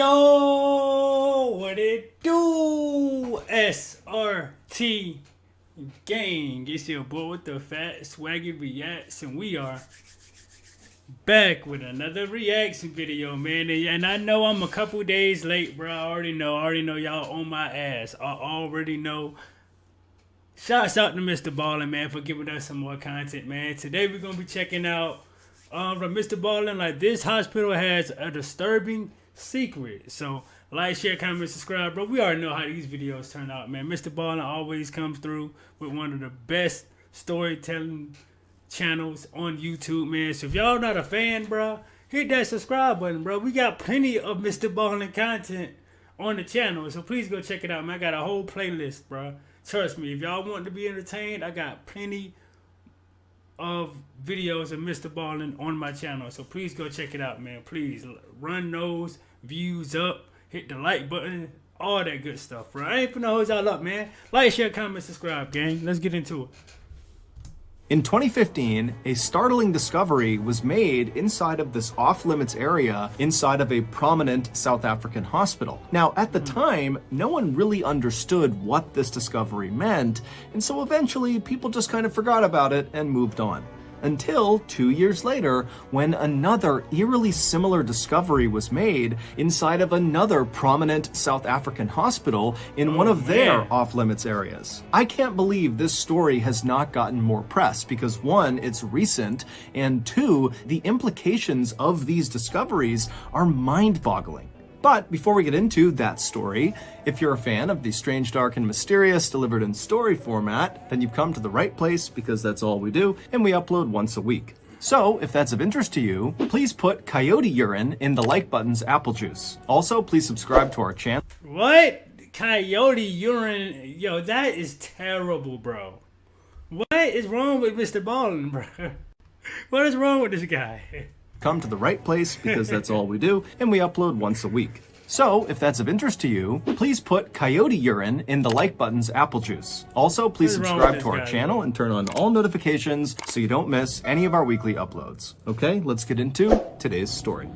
Yo, what it do? SRT gang. It's your boy with the fat SwaggyReacts, and we are back with another reaction video, man. And I know I'm a couple days late, bro. I already know y'all on my ass. I already know. Shouts out to MR.BALLEN, man, for giving us some more content, man. Today we're gonna be checking out from MR.BALLEN. Like, this hospital has a disturbing secret. So like, share, comment, subscribe, bro. We already know how these videos turn out, man. MR.BALLEN always comes through with one of the best storytelling channels on YouTube, man. So if y'all not a fan, bro, hit that subscribe button, bro. We got plenty of MR.BALLEN content on the channel, so please go check it out, man. I got a whole playlist, bro. Trust me, if y'all want to be entertained, I got plenty of videos of MR.BALLEN on my channel, so please go check it out, man. Please run those views up, hit the like button, all that good stuff, bro. I ain't finna hold y'all up, man. Like, share, comment, subscribe, gang. Let's get into it. In 2015, a startling discovery was made inside of this off-limits area inside of a prominent South African hospital. Now, at the time, no one really understood what this discovery meant, and so eventually people just kind of forgot about it and moved on. Until 2 years later, when another eerily similar discovery was made inside of another prominent South African hospital in one of their off-limits areas. I can't believe this story has not gotten more press because, one, it's recent, and two, the implications of these discoveries are mind-boggling. But before we get into that story, if you're a fan of the strange, dark, and mysterious delivered in story format, then you've come to the right place because that's all we do, and we upload once a week. So, if that's of interest to you, please put coyote urine in the like button's apple juice. Also, please subscribe to our channel. What? Coyote urine? Yo, that is terrible, bro. What is wrong with MR.BALLEN, bro? What is wrong with this guy? Come to the right place because that's all we do, and we upload once a week. So, if that's of interest to you, please put coyote urine in the like button's apple juice. Also, please subscribe to our channel and turn on all notifications so you don't miss any of our weekly uploads. Okay, let's get into today's story.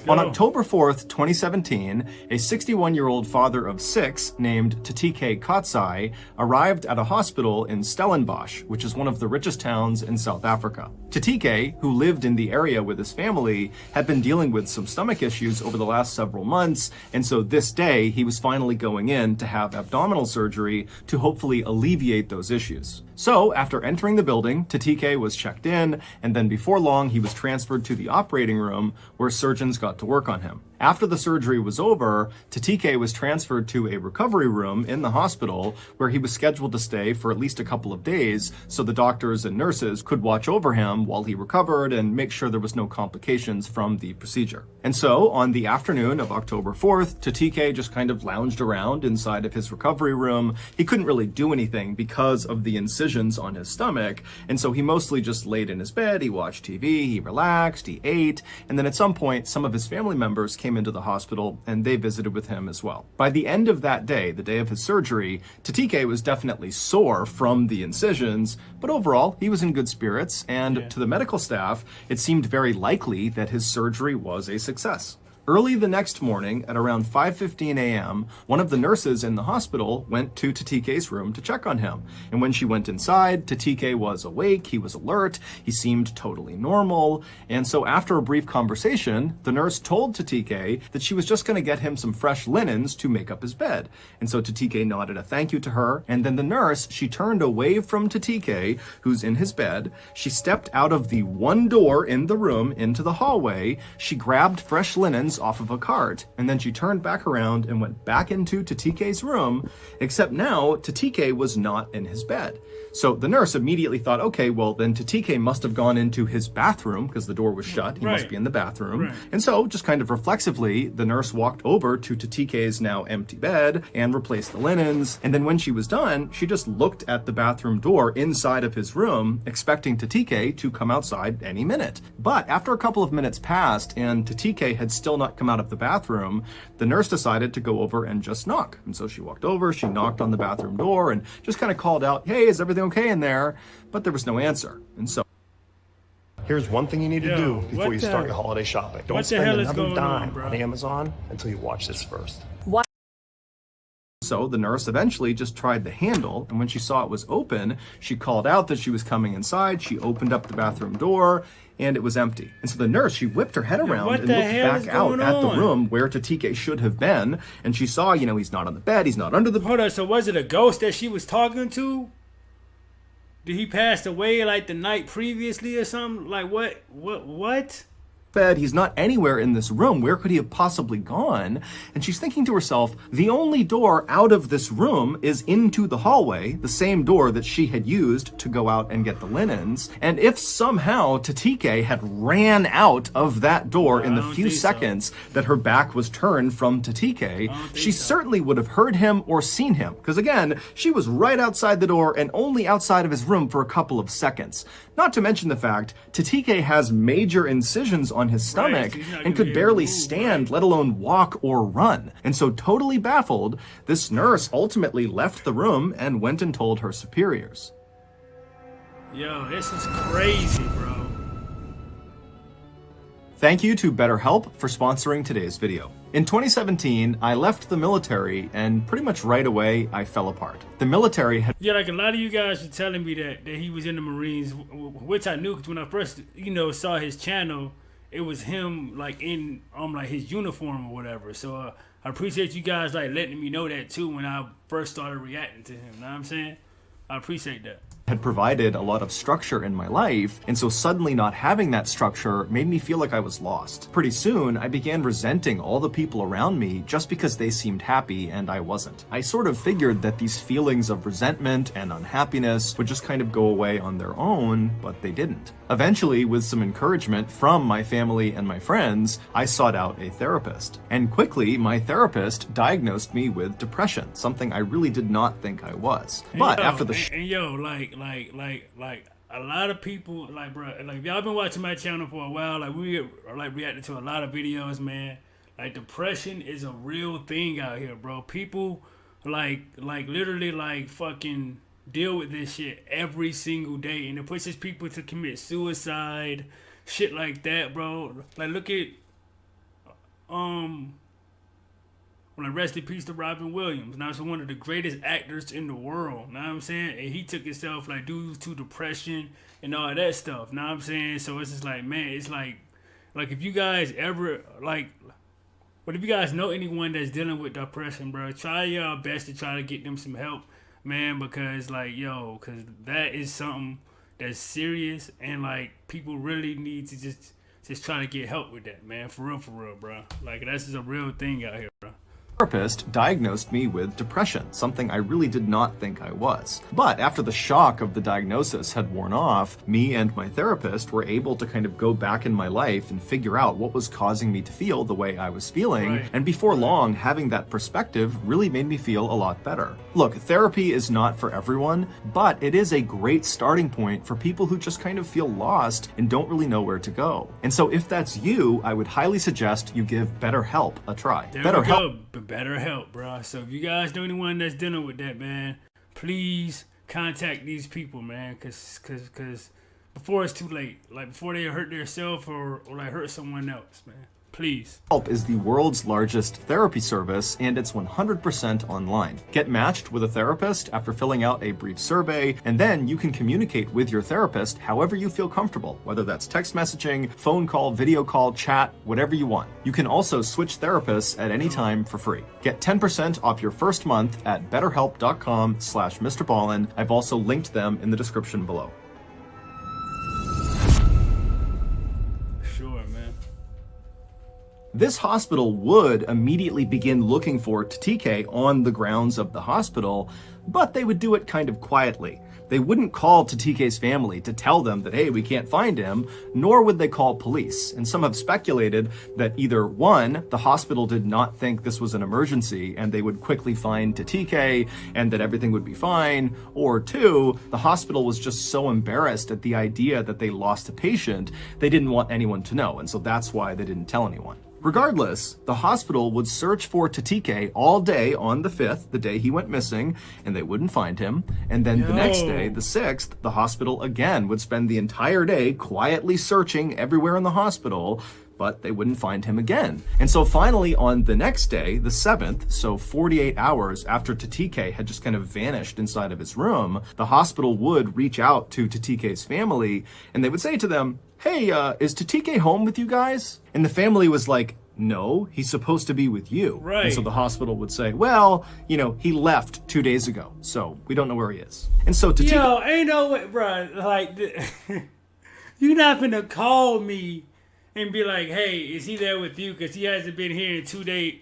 On October 4th, 2017, a 61-year-old father of 6 named Tatique Katsai arrived at a hospital in Stellenbosch, which is one of the richest towns in South Africa. Tatique, who lived in the area with his family, had been dealing with some stomach issues over the last several months, and so this day he was finally going in to have abdominal surgery to hopefully alleviate those issues. So, after entering the building, Tatique was checked in, and then before long he was transferred to the operating room where surgeons got to work on him. After the surgery was over, Tatique was transferred to a recovery room in the hospital where he was scheduled to stay for at least a couple of days so the doctors and nurses could watch over him while he recovered and make sure there was no complications from the procedure. And so, on the afternoon of October 4th, Tatique just kind of lounged around inside of his recovery room. He couldn't really do anything because of the incisions on his stomach, and so he mostly just laid in his bed, he watched TV, he relaxed, he ate, and then at some point, some of his family members came into the hospital and they visited with him as well. By the end of that day, the day of his surgery, Tatique was definitely sore from the incisions, but overall he was in good spirits, and to the medical staff, it seemed very likely that his surgery was a success. Early the next morning, at around 5:15 a.m., one of the nurses in the hospital went to Tatike's room to check on him. And when she went inside, Tatique was awake, he was alert, he seemed totally normal. And so after a brief conversation, the nurse told Tatique that she was just going to get him some fresh linens to make up his bed. And so Tatique nodded a thank you to her, and then the nurse, she turned away from Tatique, who's in his bed. She stepped out of the one door in the room into the hallway, she grabbed fresh linens off of a cart, and then she turned back around and went back into Tatike's room, except now Tatique was not in his bed. So the nurse immediately thought, okay, well then Tatique must have gone into his bathroom because the door was shut. He must be in the bathroom. Right. And so just kind of reflexively, the nurse walked over to Tatike's now empty bed and replaced the linens. And then when she was done, she just looked at the bathroom door inside of his room, expecting Tatique to come outside any minute. But after a couple of minutes passed and Tatique had still not come out of the bathroom, the nurse decided to go over and just knock. And so she walked over, she knocked on the bathroom door and just kind of called out, hey, is everything okay in there? But there was no answer. And so here's one thing you need to do before you start your holiday shopping. Don't spend another dime on Amazon until you watch this first. So the nurse eventually just tried the handle, and when she saw it was open, she called out that she was coming inside. She opened up the bathroom door, and it was empty. And so the nurse, she whipped her head around and looked back out at the room where Tatique should have been, and she saw, you know, he's not on the bed, he's not under the... Hold on, so was it a ghost that she was talking to? Did he pass away like the night previously or something? Like what? bed. He's not anywhere in this room. Where could he have possibly gone? And she's thinking to herself, the only door out of this room is into the hallway, the same door that she had used to go out and get the linens. And if somehow Tatique had ran out of that door in the few seconds that her back was turned from Tatique, she certainly would have heard him or seen him. Because again, she was right outside the door and only outside of his room for a couple of seconds. Not to mention the fact, Tatique has major incisions on his stomach and could barely stand, let alone walk or run. And so totally baffled, this nurse ultimately left the room and went and told her superiors. Yo, this is crazy, bro. Thank you to BetterHelp for sponsoring today's video. In 2017, I left the military and pretty much right away, I fell apart. The military had... Yeah, like a lot of you guys were telling me that he was in the Marines, which I knew because when I first, saw his channel, it was him like in like his uniform or whatever. So I appreciate you guys like letting me know that too when I first started reacting to him. Know what I'm saying? I appreciate that. Had provided a lot of structure in my life, and so suddenly not having that structure made me feel like I was lost. Pretty soon, I began resenting all the people around me just because they seemed happy and I wasn't. I sort of figured that these feelings of resentment and unhappiness would just kind of go away on their own, but they didn't. Eventually, with some encouragement from my family and my friends, I sought out a therapist. And quickly, my therapist diagnosed me with depression, something I really did not think I was. But after the like a lot of people, like, bro, like if y'all been watching my channel for a while, like we like reacted to a lot of videos, man. Like depression is a real thing out here, bro. People like literally like fucking deal with this shit every single day, and it pushes people to commit suicide, shit like that, bro. Like look at like rest in peace to Robin Williams. Now, he's one of the greatest actors in the world. Know what I'm saying? And he took himself like due to depression and all that stuff. Know what I'm saying? So it's just like, man, it's like if you guys ever but if you guys know anyone that's dealing with depression, bro, try your best to try to get them some help, man, because because that is something that's serious, and like people really need to just try to get help with that, man, for real, bro. Like that's just a real thing out here, bro. Therapist diagnosed me with depression, something I really did not think I was. But after the shock of the diagnosis had worn off, me and my therapist were able to kind of go back in my life and figure out what was causing me to feel the way I was feeling. And before long, having that perspective really made me feel a lot better. Look, therapy is not for everyone, but it is a great starting point for people who just kind of feel lost and don't really know where to go. And so if that's you, I would highly suggest you give BetterHelp a try. BetterHelp, bro. So if you guys know anyone that's dealing with that, man, please contact these people, man, cause before it's too late, like before they hurt themselves or like hurt someone else, man. Please. Help is the world's largest therapy service, and it's 100% online. Get matched with a therapist after filling out a brief survey, and then you can communicate with your therapist however you feel comfortable, whether that's text messaging, phone call, video call, chat, whatever you want. You can also switch therapists at any time for free. Get 10% off your first month at betterhelp.com/MrBallen. I've also linked them in the description below. This hospital would immediately begin looking for Tatique on the grounds of the hospital, but they would do it kind of quietly. They wouldn't call Tatike's family to tell them that, hey, we can't find him, nor would they call police. And some have speculated that either one, the hospital did not think this was an emergency and they would quickly find Tatique and that everything would be fine, or two, the hospital was just so embarrassed at the idea that they lost a patient, they didn't want anyone to know, and so that's why they didn't tell anyone. Regardless, the hospital would search for Tatique all day on the 5th, the day he went missing, and they wouldn't find him. And then the next day, the 6th, the hospital again would spend the entire day quietly searching everywhere in the hospital, but they wouldn't find him again. And so finally on the next day, the 7th, so 48 hours after Tatique had just kind of vanished inside of his room, the hospital would reach out to Tatike's family and they would say to them, hey, is Tatique home with you guys? And the family was like, no, he's supposed to be with you. Right. And so the hospital would say, well, you know, he left 2 days ago, so we don't know where he is. And so Tatique... Yo, ain't no way, bro. Like, you're not gonna call me and be like, hey, is he there with you? Because he hasn't been here in 2 days.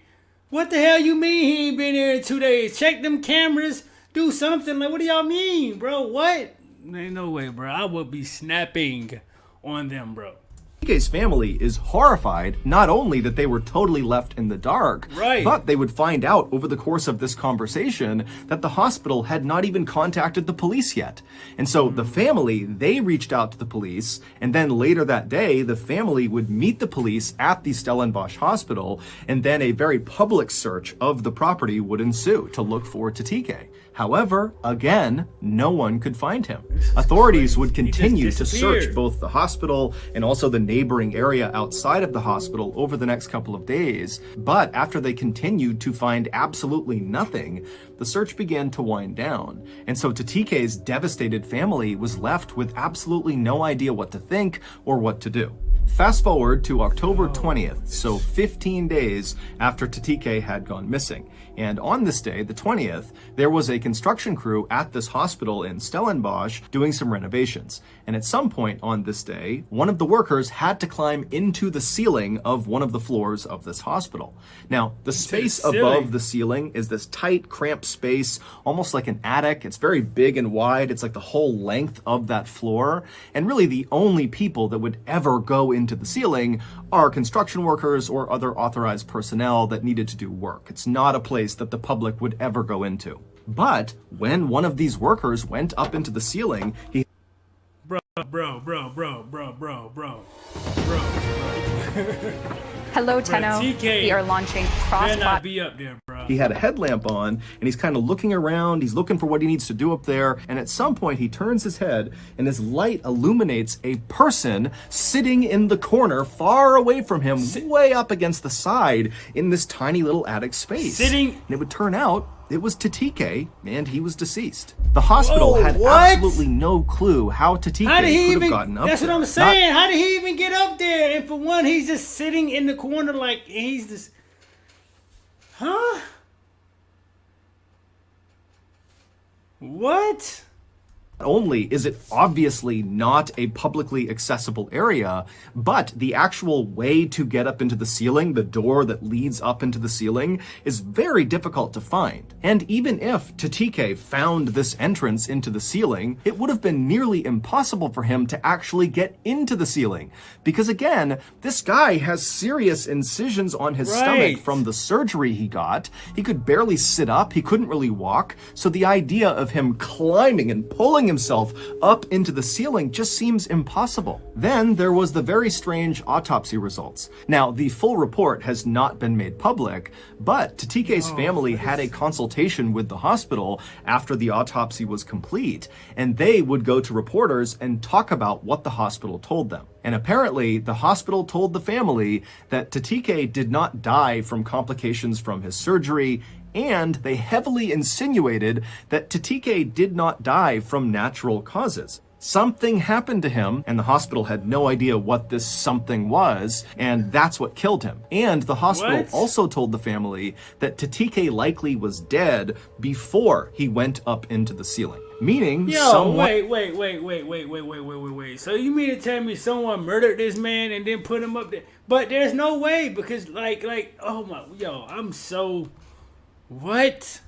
What the hell you mean he ain't been here in 2 days? Check them cameras. Do something. Like, what do y'all mean, bro? What? Ain't no way, bro. I would be snapping on them, bro. Tatike's family is horrified, not only that they were totally left in the dark, right, but they would find out over the course of this conversation that the hospital had not even contacted the police yet. And so the family, they reached out to the police, and then later that day, the family would meet the police at the Stellenbosch hospital, and then a very public search of the property would ensue to look for Tatique. However, again, no one could find him. Authorities would continue to search both the hospital and also the neighboring area outside of the hospital over the next couple of days. But after they continued to find absolutely nothing, the search began to wind down. And so Tatike's devastated family was left with absolutely no idea what to think or what to do. Fast forward to October 20th, so 15 days after Tatique had gone missing. And on this day, the 20th, there was a construction crew at this hospital in Stellenbosch doing some renovations. And at some point on this day, one of the workers had to climb into the ceiling of one of the floors of this hospital. Now, the space above the ceiling is this tight, cramped space, almost like an attic. It's very big and wide. It's like the whole length of that floor. And really the only people that would ever go into the ceiling are construction workers or other authorized personnel that needed to do work. It's not a place that the public would ever go into. But when one of these workers went up into the ceiling, he... Bro. Hello, Tenno. We are launching cross-bot. Be up there, bro. He had a headlamp on, and he's kind of looking around. He's looking for what he needs to do up there. And at some point, he turns his head, and his light illuminates a person sitting in the corner, far away from him, way up against the side in this tiny little attic space. And it would turn out it was Tatique, and he was deceased. The hospital had absolutely no clue how Tatique could have gotten up there. That's what I'm saying. How did he even get up there? And for one, he's just sitting in the corner like he's just... Huh? What? Not only is it obviously not a publicly accessible area, but the actual way to get up into the ceiling, the door that leads up into the ceiling, is very difficult to find. And even if Tatique found this entrance into the ceiling, it would have been nearly impossible for him to actually get into the ceiling. Because again, this guy has serious incisions on his stomach from the surgery he got. He could barely sit up, he couldn't really walk, so the idea of him climbing and pulling himself up into the ceiling just seems impossible. Then there was the very strange autopsy results. Now, the full report has not been made public, but Tatike's family had a consultation with the hospital after the autopsy was complete, and they would go to reporters and talk about what the hospital told them. And apparently, the hospital told the family that Tatique did not die from complications from his surgery, and they heavily insinuated that Tatique did not die from natural causes. Something happened to him, and the hospital had no idea what this something was, and that's what killed him. And the hospital also told the family that Tatique likely was dead before he went up into the ceiling. Meaning, wait. So you mean to tell me someone murdered this man and then put him up there? But there's no way, because oh my, I'm so... What?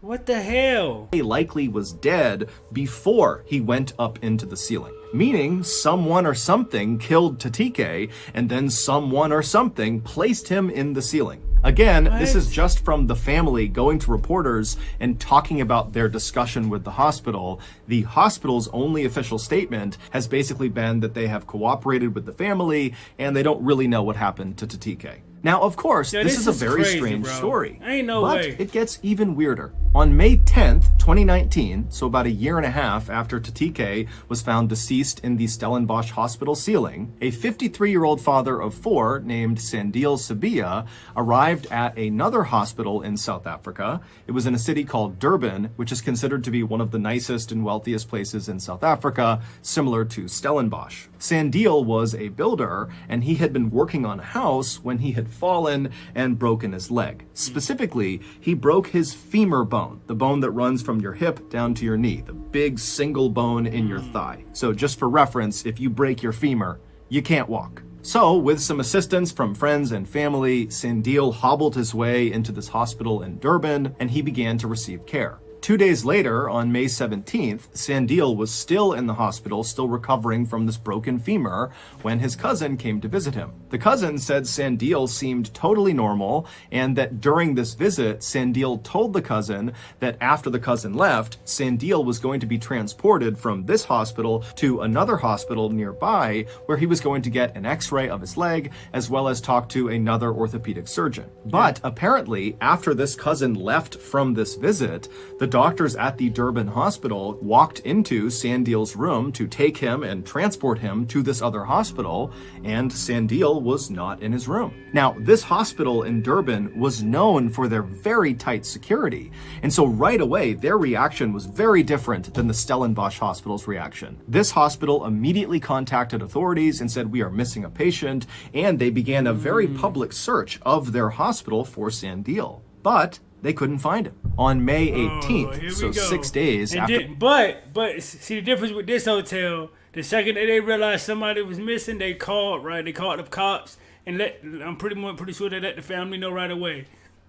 What the hell? He likely was dead before he went up into the ceiling. Meaning someone or something killed Tatique, and then someone or something placed him in the ceiling. Again, this is just from the family going to reporters and talking about their discussion with the hospital. The hospital's only official statement has basically been that they have cooperated with the family and they don't really know what happened to Tatique. Now, of course, this is a very strange story, ain't no but way. It gets even weirder. On May 10th, 2019, so about a year and a half after Tatique was found deceased in the Stellenbosch hospital ceiling, a 53-year-old father of 4 named Sandile Sabiya arrived at another hospital in South Africa. It was in a city called Durban, which is considered to be one of the nicest and wealthiest places in South Africa, similar to Stellenbosch. Sandile was a builder, and he had been working on a house when he had fallen and broken his leg. Specifically, he broke his femur bone, the bone that runs from your hip down to your knee, the big single bone in your thigh. So just for reference, if you break your femur, you can't walk. So, with some assistance from friends and family, Sandile hobbled his way into this hospital in Durban, and he began to receive care. 2 days later, on May 17th, Sandile was still in the hospital, still recovering from this broken femur, when his cousin came to visit him. The cousin said Sandile seemed totally normal, and that during this visit, Sandile told the cousin that after the cousin left, Sandile was going to be transported from this hospital to another hospital nearby, where he was going to get an x-ray of his leg, as well as talk to another orthopedic surgeon. But apparently, after this cousin left from this visit, the doctors at the Durban hospital walked into Sandile's room to take him and transport him to this other hospital, and Sandile was not in his room. Now, this hospital in Durban was known for their very tight security, and so right away, their reaction was very different than the Stellenbosch hospital's reaction. This hospital immediately contacted authorities and said, "We are missing a patient," and they began a very public search of their hospital for Sandile. But they couldn't find him. On May 18th, so 6 days after... But see the difference with this hotel, the second that they realized somebody was missing, they called, right? They called the cops and I'm pretty sure they let the family know right away.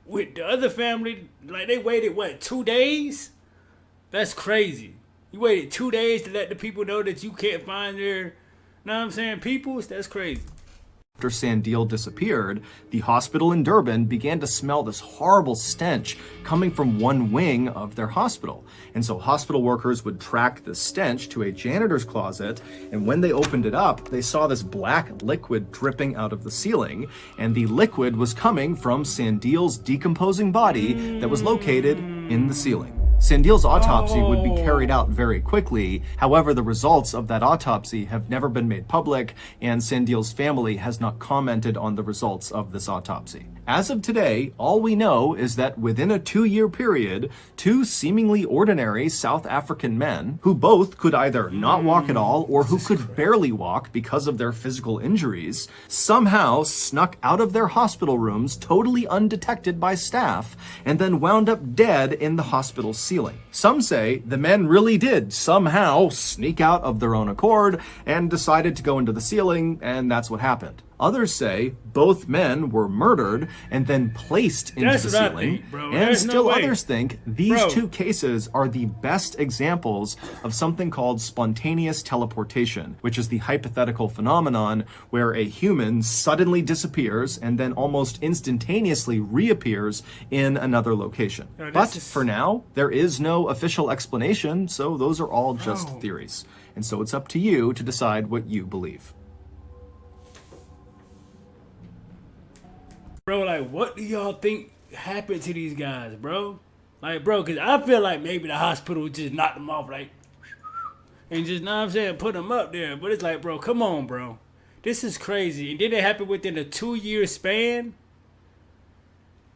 With the other family, like they waited, what, 2 days? That's crazy. You waited 2 days to let the people know that you can't find their, know what I'm saying, peoples? That's crazy. After Sandile disappeared, the hospital in Durban began to smell this horrible stench coming from one wing of their hospital. And so hospital workers would track the stench to a janitor's closet, and when they opened it up, they saw this black liquid dripping out of the ceiling, and the liquid was coming from Sandile's decomposing body that was located in the ceiling. Sandile's autopsy would be carried out very quickly. However, the results of that autopsy have never been made public, and Sandile's family has not commented on the results of this autopsy. As of today, all we know is that within a 2-year period, 2 seemingly ordinary South African men, who both could either not walk at all or who could barely walk because of their physical injuries, somehow snuck out of their hospital rooms totally undetected by staff and then wound up dead in the hospital ceiling. Some say the men really did somehow sneak out of their own accord and decided to go into the ceiling, and that's what happened. Others say both men were murdered and then placed into the ceiling, and still others think these 2 cases are the best examples of something called spontaneous teleportation, which is the hypothetical phenomenon where a human suddenly disappears and then almost instantaneously reappears in another location. But for now, there is no official explanation, so those are all just theories. And so it's up to you to decide what you believe. Bro, like, what do y'all think happened to these guys, bro? Like, bro, because I feel like maybe the hospital just knocked them off, like, and just, know what I'm saying, put them up there. But it's like, bro, come on, bro. This is crazy. And did it happen within a 2-year span?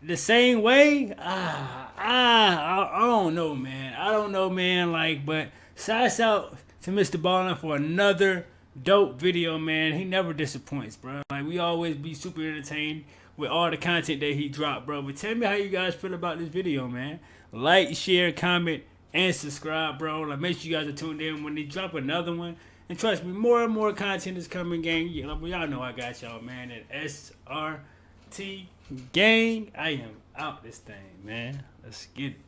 The same way? I don't know, man. I don't know, man. Like, but shouts out to Mr. Ballin for another dope video, man. He never disappoints, bro. Like, we always be super entertained with all the content that he dropped, bro. But tell me how you guys feel about this video, man. Like, share, comment, and subscribe, bro. Like, make sure you guys are tuned in when they drop another one. And trust me, more and more content is coming, gang. Y'all know I got y'all, man. At SRT Gang, I am out this thing, man. Let's get it.